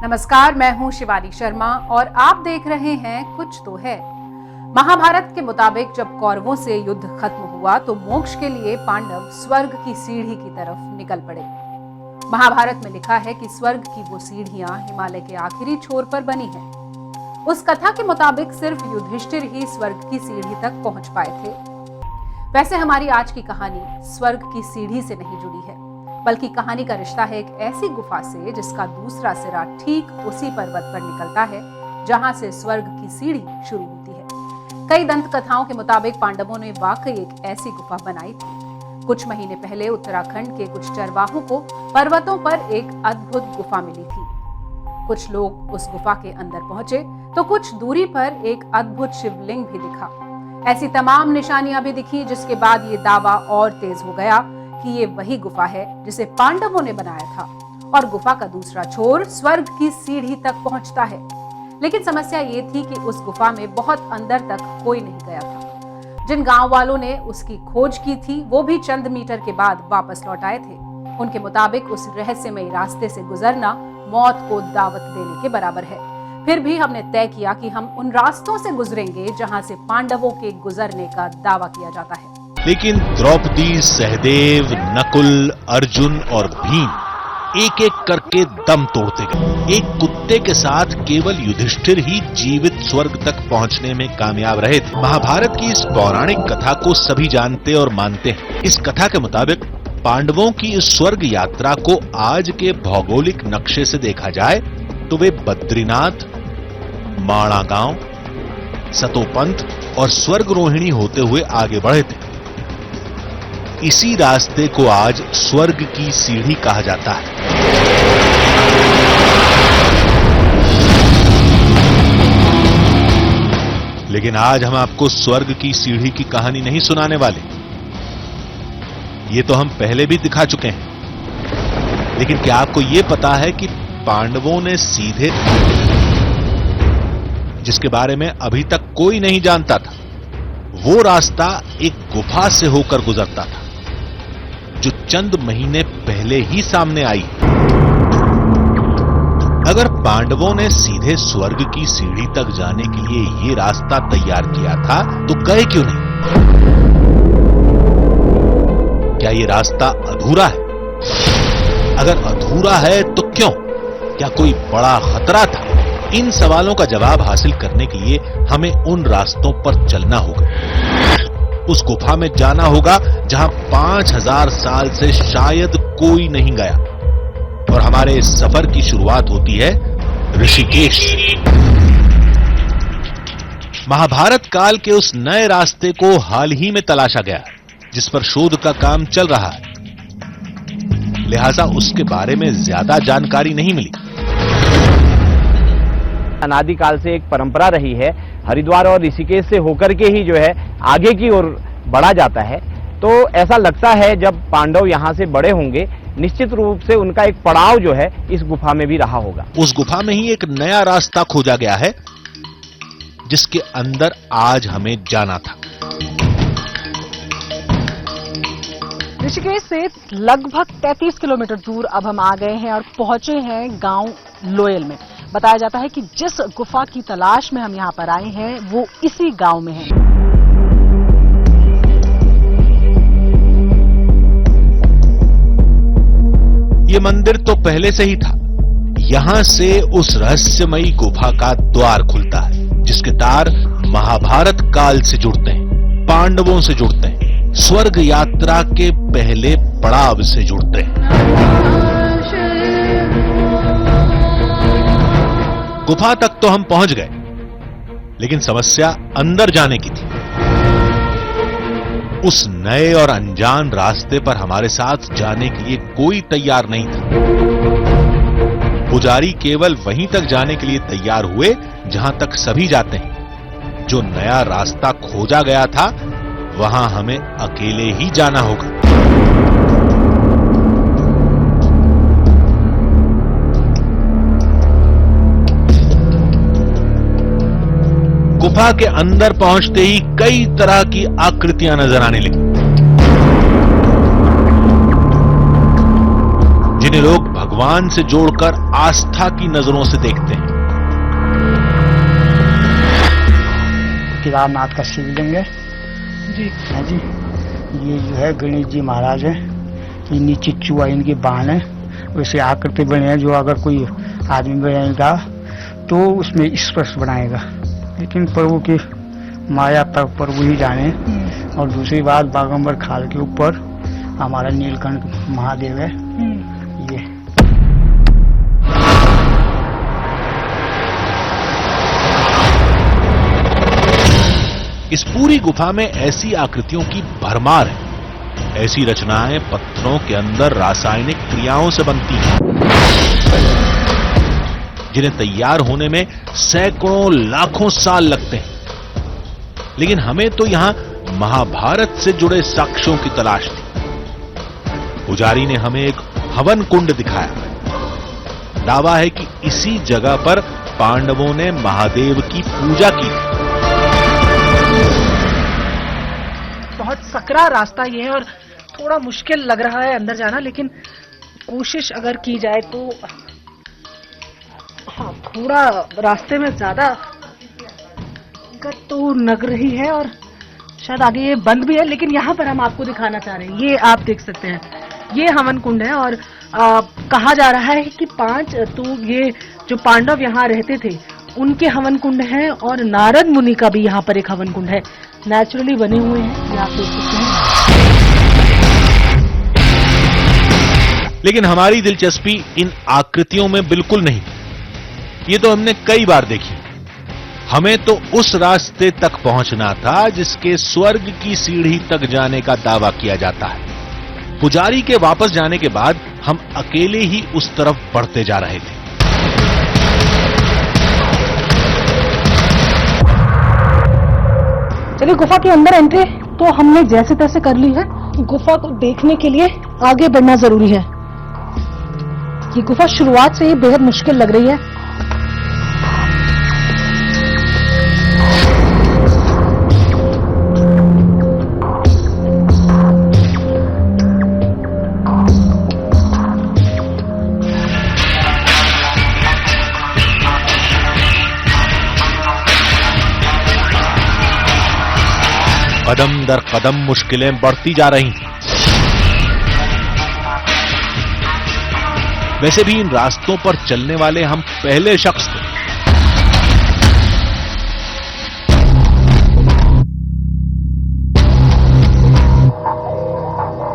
नमस्कार, मैं हूं शिवानी शर्मा और आप देख रहे हैं कुछ तो है। महाभारत के मुताबिक जब कौरवों से युद्ध खत्म हुआ तो मोक्ष के लिए पांडव स्वर्ग की सीढ़ी की तरफ निकल पड़े। महाभारत में लिखा है कि स्वर्ग की वो सीढ़ियां हिमालय के आखिरी छोर पर बनी हैं। उस कथा के मुताबिक सिर्फ युधिष्ठिर ही स्वर्ग की सीढ़ी तक पहुंच पाए थे। वैसे हमारी आज की कहानी स्वर्ग की सीढ़ी से नहीं जुड़ी है, बल्कि कहानी का रिश्ता है एक ऐसी गुफा से जिसका दूसरा सिरा ठीक उसी पर्वत पर निकलता है जहां से स्वर्ग की सीढ़ी शुरू होती है। कई दंत कथाओं के मुताबिक पांडवों ने वाकई एक ऐसी गुफा बनाई थी। कुछ महीने पहले उत्तराखंड के कुछ चरवाहों को पर्वतों पर एक अद्भुत गुफा मिली थी। कुछ लोग उस गुफा के अंदर पहुंचे तो कुछ दूरी पर एक अद्भुत शिवलिंग भी दिखा। ऐसी तमाम निशानियां भी दिखी, जिसके बाद ये दावा और तेज हो गया कि ये वही गुफा है जिसे पांडवों ने बनाया था और गुफा का दूसरा छोर स्वर्ग की सीढ़ी तक पहुंचता है। लेकिन समस्या ये थी कि उस गुफा में बहुत अंदर तक कोई नहीं गया था। जिन गांव वालों ने उसकी खोज की थी वो भी चंद मीटर के बाद वापस लौट आए थे। उनके मुताबिक उस रहस्यमयी रास्ते से गुजरना मौत को दावत देने के बराबर है। फिर भी हमने तय किया कि हम उन रास्तों से गुजरेंगे जहां से पांडवों के गुजरने का दावा किया जाता है। लेकिन द्रौपदी, सहदेव, नकुल, अर्जुन और भीम एक एक करके दम तोड़ते गए। एक कुत्ते के साथ केवल युधिष्ठिर ही जीवित स्वर्ग तक पहुंचने में कामयाब रहे थे। महाभारत की इस पौराणिक कथा को सभी जानते और मानते हैं। इस कथा के मुताबिक पांडवों की इस स्वर्ग यात्रा को आज के भौगोलिक नक्शे से देखा जाए तो वे बद्रीनाथ, माणा गांव, सतोपंथ और स्वर्ग रोहिणी होते हुए आगे बढ़े थे। इसी रास्ते को आज स्वर्ग की सीढ़ी कहा जाता है। लेकिन आज हम आपको स्वर्ग की सीढ़ी की कहानी नहीं सुनाने वाले। ये तो हम पहले भी दिखा चुके हैं। लेकिन क्या आपको यह पता है कि पांडवों ने सीधे, जिसके बारे में अभी तक कोई नहीं जानता था, वो रास्ता एक गुफा से होकर गुजरता था जो चंद महीने पहले ही सामने आई। अगर पांडवों ने सीधे स्वर्ग की सीढ़ी तक जाने के लिए ये रास्ता तैयार किया था तो गए क्यों नहीं? क्या ये रास्ता अधूरा है? अगर अधूरा है तो क्यों? क्या कोई बड़ा खतरा था? इन सवालों का जवाब हासिल करने के लिए हमें उन रास्तों पर चलना होगा। उस गुफा में जाना होगा जहां 5000 साल से शायद कोई नहीं गया। और हमारे इस सफर की शुरुआत होती है ऋषिकेश। महाभारत काल के उस नए रास्ते को हाल ही में तलाशा गया, जिस पर शोध का काम चल रहा है। लिहाजा उसके बारे में ज्यादा जानकारी नहीं मिली। अनादिकाल से एक परंपरा रही है, हरिद्वार और ऋषिकेश से होकर के ही जो है आगे की ओर बढ़ा जाता है। तो ऐसा लगता है जब पांडव यहां से बड़े होंगे, निश्चित रूप से उनका एक पड़ाव जो है इस गुफा में भी रहा होगा। उस गुफा में ही एक नया रास्ता खोजा गया है जिसके अंदर आज हमें जाना था। ऋषिकेश से लगभग 33 किलोमीटर दूर अब हम आ गए हैं और पहुंचे हैं गांव लोयल में। बताया जाता है कि जिस गुफा की तलाश में हम यहां पर आए हैं वो इसी गांव में है। ये मंदिर तो पहले से ही था। यहां से उस रहस्यमयी गुफा का द्वार खुलता है जिसके तार महाभारत काल से जुड़ते हैं, पांडवों से जुड़ते हैं, स्वर्ग यात्रा के पहले पड़ाव से जुड़ते हैं। गुफा तक तो हम पहुंच गए, लेकिन समस्या अंदर जाने की थी। उस नए और अनजान रास्ते पर हमारे साथ जाने के लिए कोई तैयार नहीं था। पुजारी केवल वहीं तक जाने के लिए तैयार हुए जहां तक सभी जाते हैं। जो नया रास्ता खोजा गया था वहां हमें अकेले ही जाना होगा। गुफा के अंदर पहुंचते ही कई तरह की आकृतियां नजर आने लगी, जिन्हें जिन्हें लोग भगवान से जोड़कर आस्था की नजरों से देखते हैं। केदारनाथ का शिवलिंग है जी। हाँ जी। ये जो है गणेश जी महाराज है। ये नीचे चुआ इनके बाण है, वैसे आकृति बने हैं जो अगर कोई आदमी बनाएगा तो उसमें स्पर्श बनाएगा, लेकिन प्रभु की माया तक प्रभु ही जाने। और दूसरी बात, बागंबर खाल के ऊपर हमारा नीलकंठ महादेव है। ये इस पूरी गुफा में ऐसी आकृतियों की भरमार है। ऐसी रचनाएं पत्थरों के अंदर रासायनिक क्रियाओं से बनती हैं, जिन्हें तैयार होने में सैकड़ों लाखों साल लगते हैं। लेकिन हमें तो यहां महाभारत से जुड़े साक्ष्यों की तलाश थी। पुजारी ने हमें एक हवन कुंड दिखाया। दावा है कि इसी जगह पर पांडवों ने महादेव की पूजा की थी। बहुत सकरा रास्ता ये है और थोड़ा मुश्किल लग रहा है अंदर जाना, लेकिन कोशिश अगर की जाए तो हाँ, थोड़ा रास्ते में ज्यादा दिक्कत तो लग रही है और शायद आगे ये बंद भी है। लेकिन यहाँ पर हम आपको दिखाना चाह रहे हैं, ये आप देख सकते हैं, ये हवन कुंड है। और कहा जा रहा है कि 5 तो ये जो पांडव यहाँ रहते थे उनके हवन कुंड हैं, और नारद मुनि का भी यहाँ पर एक हवन कुंड है, नेचुरली बने हुए हैं, ये आप देख सकते हैं। लेकिन हमारी दिलचस्पी इन आकृतियों में बिल्कुल नहीं। ये तो हमने कई बार देखी। हमें तो उस रास्ते तक पहुंचना था जिसके स्वर्ग की सीढ़ी तक जाने का दावा किया जाता है। पुजारी के वापस जाने के बाद हम अकेले ही उस तरफ बढ़ते जा रहे थे। चलिए, गुफा के अंदर एंट्री तो हमने जैसे तैसे कर ली है। गुफा को देखने के लिए आगे बढ़ना जरूरी है। ये गुफा शुरुआत से ही बेहद मुश्किल लग रही है। कदम दर कदम मुश्किलें बढ़ती जा रही थीं। वैसे भी इन रास्तों पर चलने वाले हम पहले शख्स थे।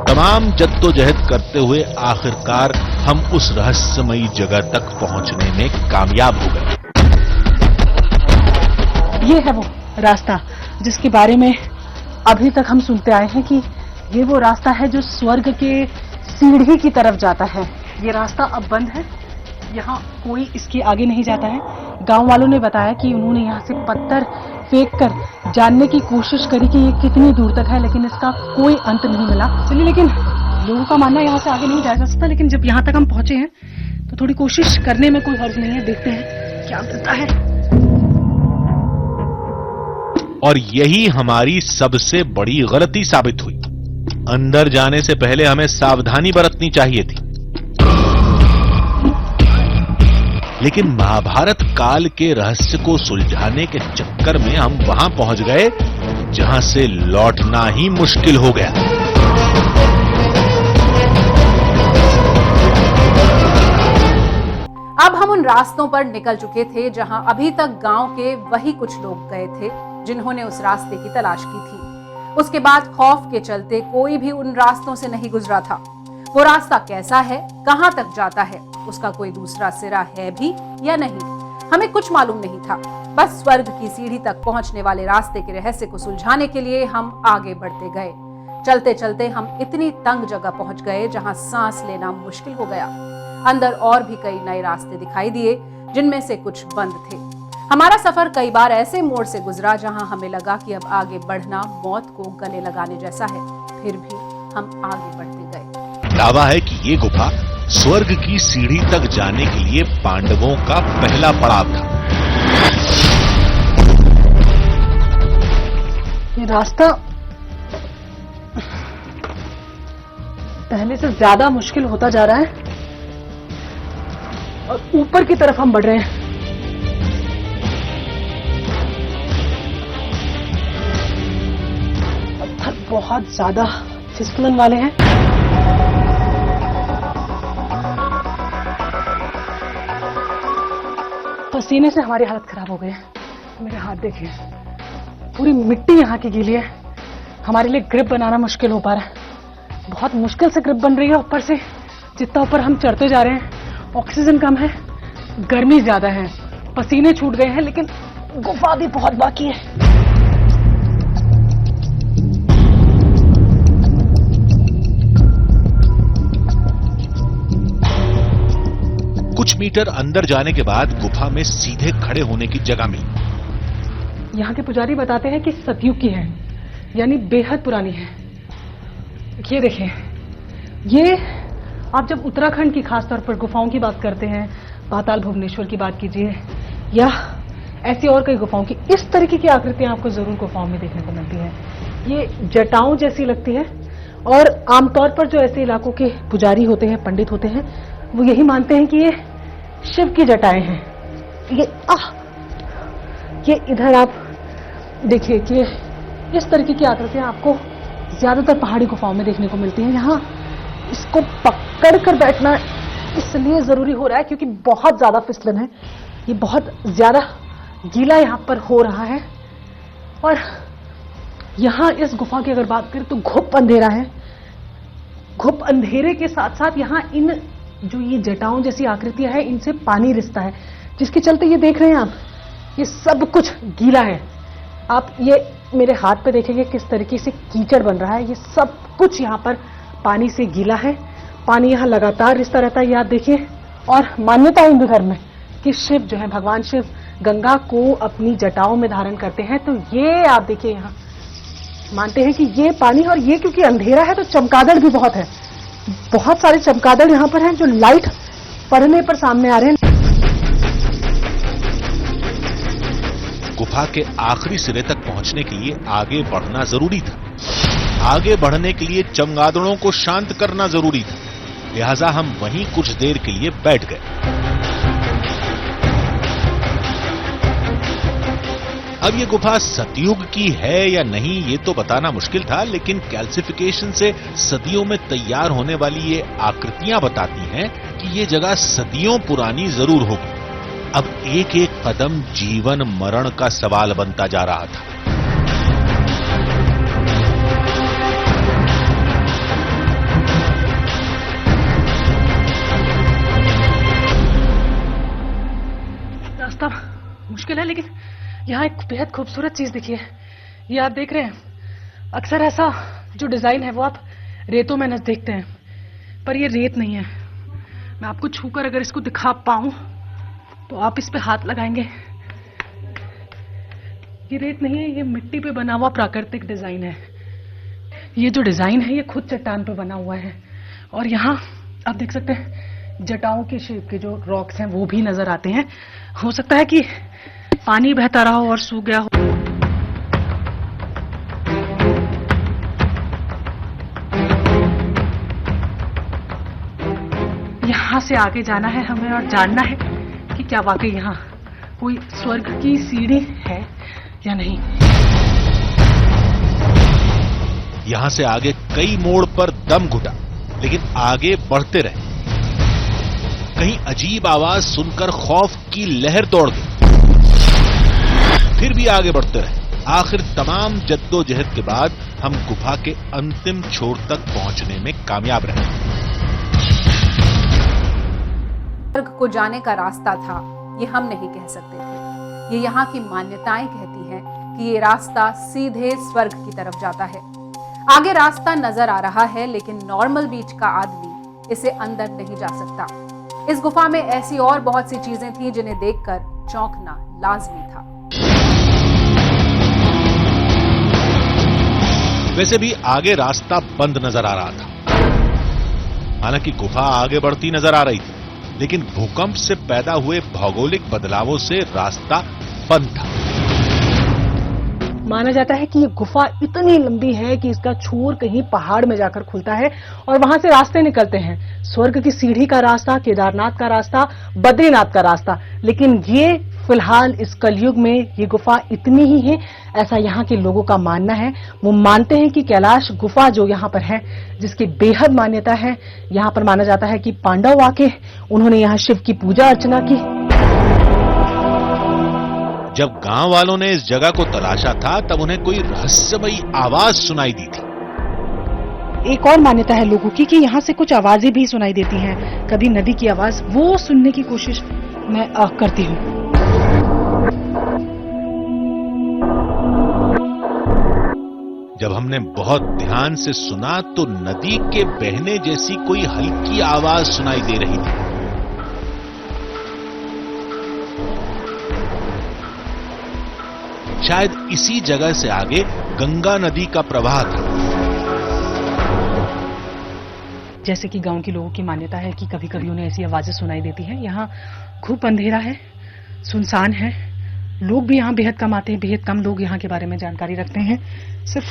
तमाम जद्दोजहद करते हुए आखिरकार हम उस रहस्यमयी जगह तक पहुंचने में कामयाब हो गए। ये है वो रास्ता जिसके बारे में अभी तक हम सुनते आए हैं कि ये वो रास्ता है जो स्वर्ग के सीढ़ी की तरफ जाता है। ये रास्ता अब बंद है, यहाँ कोई इसके आगे नहीं जाता है। गांव वालों ने बताया कि उन्होंने यहाँ से पत्थर फेंक कर जानने की कोशिश करी कि ये कितनी दूर तक है, लेकिन इसका कोई अंत नहीं मिला। चलिए, लेकिन लोगों का मानना है यहाँ से आगे नहीं जाया जा सकता, लेकिन जब यहाँ तक हम पहुंचे हैं तो थोड़ी कोशिश करने में कोई हर्ज नहीं है। देखते हैं क्या मिलता है। और यही हमारी सबसे बड़ी गलती साबित हुई। अंदर जाने से पहले हमें सावधानी बरतनी चाहिए थी। लेकिन महाभारत काल के रहस्य को सुलझाने के चक्कर में हम वहां पहुंच गए जहां से लौटना ही मुश्किल हो गया। अब हम उन रास्तों पर निकल चुके थे जहां अभी तक गांव के वही कुछ लोग गए थे जिन्होंने उस रास्ते की तलाश की थी। उसके बाद खौफ के चलते कोई भी उन रास्तों से नहीं गुजरा था। वो रास्ता कैसा है, कहां तक जाता है, उसका कोई दूसरा सिरा है भी या नहीं, हमें कुछ मालूम नहीं था। बस स्वर्ग की सीढ़ी तक पहुंचने वाले रास्ते के रहस्य को सुलझाने के लिए हम आगे बढ़ते गए। चलते चलते हम इतनी तंग जगह पहुंच गए जहां सांस लेना मुश्किल हो गया। अंदर और भी कई नए रास्ते दिखाई दिए जिनमें से कुछ बंद थे। हमारा सफर कई बार ऐसे मोड़ से गुजरा जहां हमें लगा कि अब आगे बढ़ना मौत को गले लगाने जैसा है। फिर भी हम आगे बढ़ते गए। दावा है कि ये गुफा स्वर्ग की सीढ़ी तक जाने के लिए पांडवों का पहला पड़ाव था। ये रास्ता पहले से ज्यादा मुश्किल होता जा रहा है। और ऊपर की तरफ हम बढ़ रहे हैं। पत्थर बहुत ज्यादा फिसलन वाले हैं। पसीने से हमारी हालत खराब हो गई है। मेरे हाथ देखिए, पूरी मिट्टी यहाँ की गीली है। हमारे लिए ग्रिप बनाना मुश्किल हो पा रहा है। बहुत मुश्किल से ग्रिप बन रही है। ऊपर से जितना ऊपर हम चढ़ते जा रहे हैं, ऑक्सीजन कम है, गर्मी ज्यादा है, पसीने छूट गए हैं, लेकिन गुफा भी बहुत बाकी है। कुछ मीटर अंदर जाने के बाद गुफा में सीधे खड़े होने की जगह मिली। यहाँ के पुजारी बताते हैं कि सतयुग की है, यानी बेहद पुरानी है। ये देखिए, ये आप जब उत्तराखंड की खासतौर पर गुफाओं की बात करते हैं, पाताल भुवनेश्वर की बात कीजिए या ऐसी और कई गुफाओं की, इस तरीके की आकृतियां आपको जरूर गुफाओं में देखने को मिलती है। ये जटाओं जैसी लगती है और आमतौर पर जो ऐसे इलाकों के पुजारी होते हैं, पंडित होते हैं, वो यही मानते हैं कि ये शिव की जटाएं हैं। ये इधर आप देखिए कि इस तरीके की आकृतियां आपको ज्यादातर पहाड़ी गुफाओं में देखने को मिलती हैं। यहाँ इसको पकड़ कर बैठना इसलिए जरूरी हो रहा है क्योंकि बहुत ज्यादा फिसलन है। ये बहुत ज्यादा गीला यहाँ पर हो रहा है और यहाँ इस गुफा की अगर बात करें तो घुप अंधेरा है। घुप अंधेरे के साथ साथ यहाँ इन जो ये जटाओं जैसी आकृतियां है, इनसे पानी रिसता है, जिसके चलते ये देख रहे हैं आप, ये सब कुछ गीला है। आप ये मेरे हाथ पे देखेंगे किस तरीके से कीचड़ बन रहा है। ये सब कुछ यहाँ पर पानी से गीला है। पानी यहाँ लगातार रिसता रहता है, ये आप देखिए। और मान्यता है हिंदू धर्म में कि शिव जो है, भगवान शिव गंगा को अपनी जटाओं में धारण करते हैं। तो ये आप देखिए, यहाँ मानते हैं कि ये पानी, और ये क्योंकि अंधेरा है तो चमगादड़ भी बहुत है। बहुत सारे चमगादड़ यहाँ पर हैं जो लाइट पड़ने पर सामने आ रहे हैं। गुफा के आखिरी सिरे तक पहुंचने के लिए आगे बढ़ना जरूरी था। आगे बढ़ने के लिए चमगादड़ों को शांत करना जरूरी था, लिहाजा हम वहीं कुछ देर के लिए बैठ गए। अब ये गुफा सतयुग की है या नहीं ये तो बताना मुश्किल था, लेकिन कैल्सिफिकेशन से सदियों में तैयार होने वाली ये आकृतियां बताती हैं कि ये जगह सदियों पुरानी जरूर होगी। अब एक एक कदम जीवन मरण का सवाल बनता जा रहा था। रास्ता मुश्किल है, लेकिन यहाँ एक बेहद खूबसूरत चीज दिखी है। ये आप देख रहे हैं, अक्सर ऐसा जो डिजाइन है वो आप रेतों में न देखते हैं, पर ये रेत नहीं है। मैं आपको छूकर अगर इसको दिखा पाऊं तो आप इस पे हाथ लगाएंगे। ये रेत नहीं है, ये मिट्टी पे बना हुआ प्राकृतिक डिजाइन है। ये जो डिजाइन है ये खुद चट्टान पे बना हुआ है और यहाँ आप देख सकते हैं जटाओं के शेप के जो रॉक्स हैं वो भी नजर आते हैं। हो सकता है कि पानी बहता रहा हो और सूख गया हो। यहाँ से आगे जाना है हमें और जानना है कि क्या वाकई यहाँ कोई स्वर्ग की सीढ़ी है या नहीं। यहां से आगे कई मोड़ पर दम घुटा, लेकिन आगे बढ़ते रहे। कहीं अजीब आवाज सुनकर खौफ की लहर दौड़ गई, फिर भी आगे बढ़ते रहे। आखिर तमाम जद्दोजहद के बाद हम गुफा के अंतिम छोर तक पहुंचने में कामयाब रहे। स्वर्ग को जाने का रास्ता था, ये हम नहीं कह सकते थे। ये यहाँ की मान्यताएं कहती हैं कि ये रास्ता सीधे स्वर्ग की तरफ जाता है। आगे रास्ता नजर आ रहा है, लेकिन नॉर्मल बीच का आदमी इसे अंदर नहीं जा सकता। इस गुफा में ऐसी और बहुत सी चीजें थी जिन्हें देखकर चौंकना लाजमी था। वैसे भी आगे रास्ता बंद नजर आ रहा था। हालांकि गुफा आगे बढ़ती नजर आ रही थी, लेकिन भूकंप से पैदा हुए भौगोलिक बदलावों से रास्ता बंद था। माना जाता है कि ये गुफा इतनी लंबी है कि इसका छोर कहीं पहाड़ में जाकर खुलता है और वहां से रास्ते निकलते हैं, स्वर्ग की सीढ़ी का रास्ता, केदारनाथ का रास्ता, बद्रीनाथ का रास्ता। लेकिन ये फिलहाल इस कलयुग में ये गुफा इतनी ही है, ऐसा यहाँ के लोगों का मानना है। वो मानते हैं कि कैलाश गुफा जो यहाँ पर है, जिसकी बेहद मान्यता है, यहाँ पर माना जाता है कि पांडव आके उन्होंने यहाँ शिव की पूजा अर्चना की। जब गांव वालों ने इस जगह को तलाशा था तब उन्हें कोई रहस्यमयी आवाज सुनाई दी थी। एक और मान्यता है लोगों की कि यहाँ से कुछ आवाजें भी सुनाई देती हैं, कभी नदी की आवाज, वो सुनने की कोशिश मैं करती हूँ। जब हमने बहुत ध्यान से सुना तो नदी के बहने जैसी कोई हल्की आवाज सुनाई दे रही थी। शायद इसी जगह से आगे गंगा नदी का प्रवाह था। जैसे कि गांव के लोगों की मान्यता है कि कभी कभी उन्हें ऐसी आवाजें सुनाई देती हैं। यहाँ खूब अंधेरा है, सुनसान है, लोग भी यहाँ बेहद कम आते हैं, बेहद कम लोग यहाँ के बारे में जानकारी रखते हैं। सिर्फ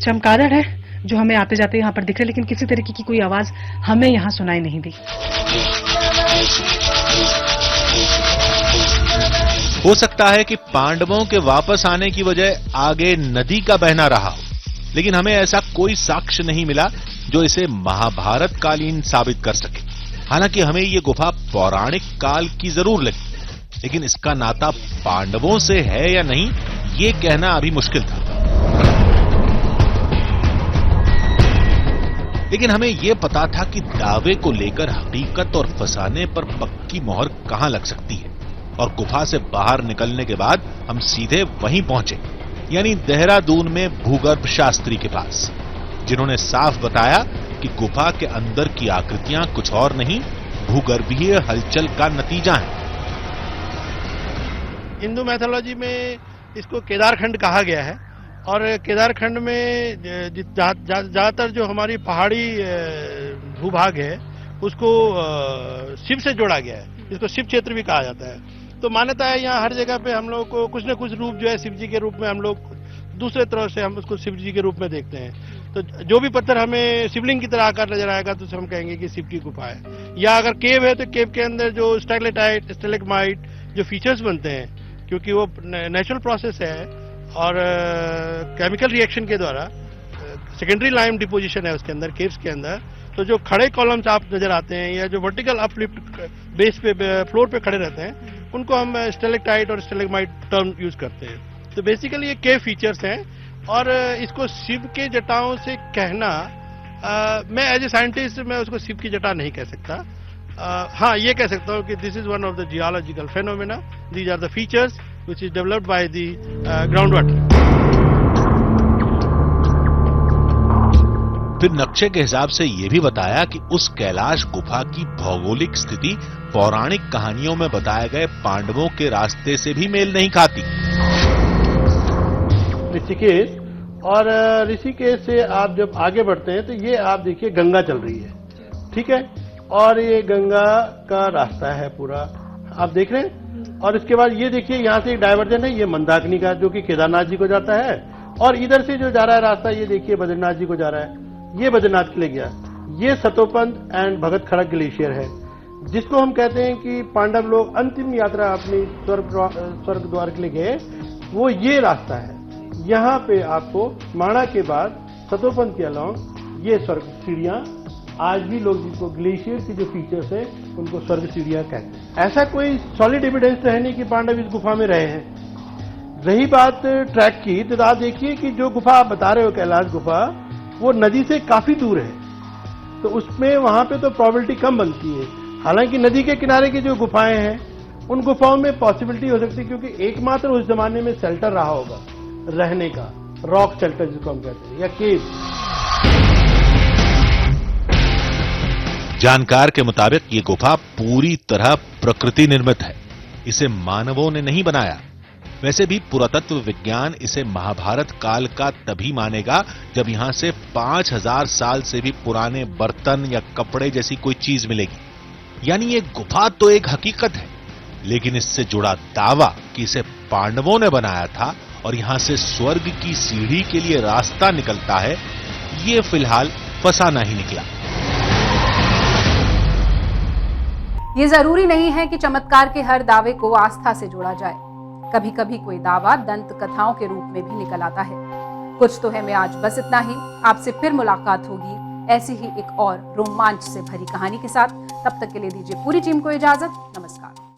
चमगादड़ है जो हमें आते जाते यहाँ पर दिख रहे, लेकिन किसी तरीके की कोई आवाज हमें यहाँ सुनाई नहीं दी। हो सकता है कि पांडवों के वापस आने की वजह आगे नदी का बहना रहा हो, लेकिन हमें ऐसा कोई साक्ष्य नहीं मिला जो इसे महाभारत कालीन साबित कर सके। हालांकि हमें ये गुफा पौराणिक काल की जरूर लगी, लेकिन इसका नाता पांडवों से है या नहीं ये कहना अभी मुश्किल था। लेकिन हमें यह पता था कि दावे को लेकर हकीकत और फसाने पर पक्की मोहर कहां लग सकती है, और गुफा से बाहर निकलने के बाद हम सीधे वहीं पहुंचे, यानी देहरादून में भूगर्भ शास्त्री के पास, जिन्होंने साफ बताया कि गुफा के अंदर की आकृतियां कुछ और नहीं, भूगर्भीय हलचल का नतीजा है। हिंदू मैथोलॉजी में इसको केदारखंड कहा गया है, और केदारखंड में ज्यादातर जो हमारी पहाड़ी भूभाग है उसको शिव से जोड़ा गया है, इसको शिव क्षेत्र भी कहा जाता है। तो मान्यता है यहाँ हर जगह पे हम लोग को कुछ न कुछ रूप जो है शिव जी के रूप में, हम लोग दूसरे तरह से हम उसको शिव जी के रूप में देखते हैं। तो जो भी पत्थर हमें शिवलिंग की तरह आकार नजर आएगा तो उसे हम कहेंगे कि शिव की गुफा है। या अगर केव है तो केव के अंदर जो स्टैलेटाइट, स्टेलेग्माइट जो फीचर्स बनते हैं, क्योंकि वो नेचुरल प्रोसेस है और केमिकल रिएक्शन के द्वारा सेकेंडरी लाइम डिपोजिशन है उसके अंदर, केव्स के अंदर, तो जो खड़े कॉलम्स आप नजर आते हैं या जो वर्टिकल अपलिफ्ट बेस पे फ्लोर पे खड़े रहते हैं, उनको हम स्टेलेक्टाइट और स्टेलेग्माइट टर्म यूज करते हैं। तो बेसिकली ये केव फीचर्स हैं, और इसको शिव के जटाओं से कहना, मैं एज ए साइंटिस्ट मैं उसको शिव की जटा नहीं कह सकता। हाँ, ये कह सकता हूँ कि this is one of the geological phenomena, these are the features which is developed by the groundwater. फिर नक्शे के हिसाब से यह भी बताया कि उस कैलाश गुफा की भौगोलिक स्थिति पौराणिक कहानियों में बताए गए पांडवों के रास्ते से भी मेल नहीं खाती। ऋषिकेश, और ऋषिकेश से आप जब आगे बढ़ते हैं तो ये आप देखिए गंगा चल रही है, ठीक है, और ये गंगा का रास्ता है पूरा, आप देख रहे हैं। और इसके बाद ये देखिए यहाँ से एक डायवर्जन है, ये मंदाकिनी का जो कि केदारनाथ जी को जाता है, और इधर से जो जा रहा है रास्ता ये देखिए बद्रीनाथ जी को जा रहा है, ये बद्रीनाथ के लिए गया। ये सतोपंथ एंड भगत खड़क ग्लेशियर है, जिसको हम कहते हैं कि पांडव लोग अंतिम यात्रा अपनी स्वर्ग द्वार के लिए गए, वो ये रास्ता है। यहाँ पे आपको माणा के बाद सतोपंथ के अलावा ये स्वर्ग सीढ़ियां, आज भी लोग जिनको ग्लेशियर की जो फीचर्स है उनको स्वर्ग सीढ़ियां कहते हैं। ऐसा कोई सॉलिड एविडेंस तो है नहीं कि पांडव इस गुफा में रहे हैं। रही बात ट्रैक की, तो आप देखिए कि जो गुफा आप बता रहे हो कैलाश गुफा, वो नदी से काफी दूर है, तो उसमें वहां पे तो प्रोबेबिलिटी कम बनती है। हालांकि नदी के किनारे की जो गुफाएं हैं उन गुफाओं में पॉसिबिलिटी हो सकती है, क्योंकि एकमात्र उस जमाने में शेल्टर रहा होगा रहने का, रॉक शेल्टर जिसको हम कहते हैं, या केव। जानकार के मुताबिक ये गुफा पूरी तरह प्रकृति निर्मित है, इसे मानवों ने नहीं बनाया। वैसे भी पुरातत्व विज्ञान इसे महाभारत काल का तभी मानेगा जब यहां से 5000 साल से भी पुराने बर्तन या कपड़े जैसी कोई चीज मिलेगी। यानी ये गुफा तो एक हकीकत है, लेकिन इससे जुड़ा दावा कि इसे पांडवों ने बनाया था और यहां से स्वर्ग की सीढ़ी के लिए रास्ता निकलता है, ये फिलहाल फसाना ही निकला। ये जरूरी नहीं है कि चमत्कार के हर दावे को आस्था से जोड़ा जाए। कभी कभी कोई दावा दंत कथाओं के रूप में भी निकल आता है। कुछ तो है में आज बस इतना ही। आपसे फिर मुलाकात होगी ऐसी ही एक और रोमांच से भरी कहानी के साथ। तब तक के लिए दीजिए पूरी टीम को इजाजत। नमस्कार।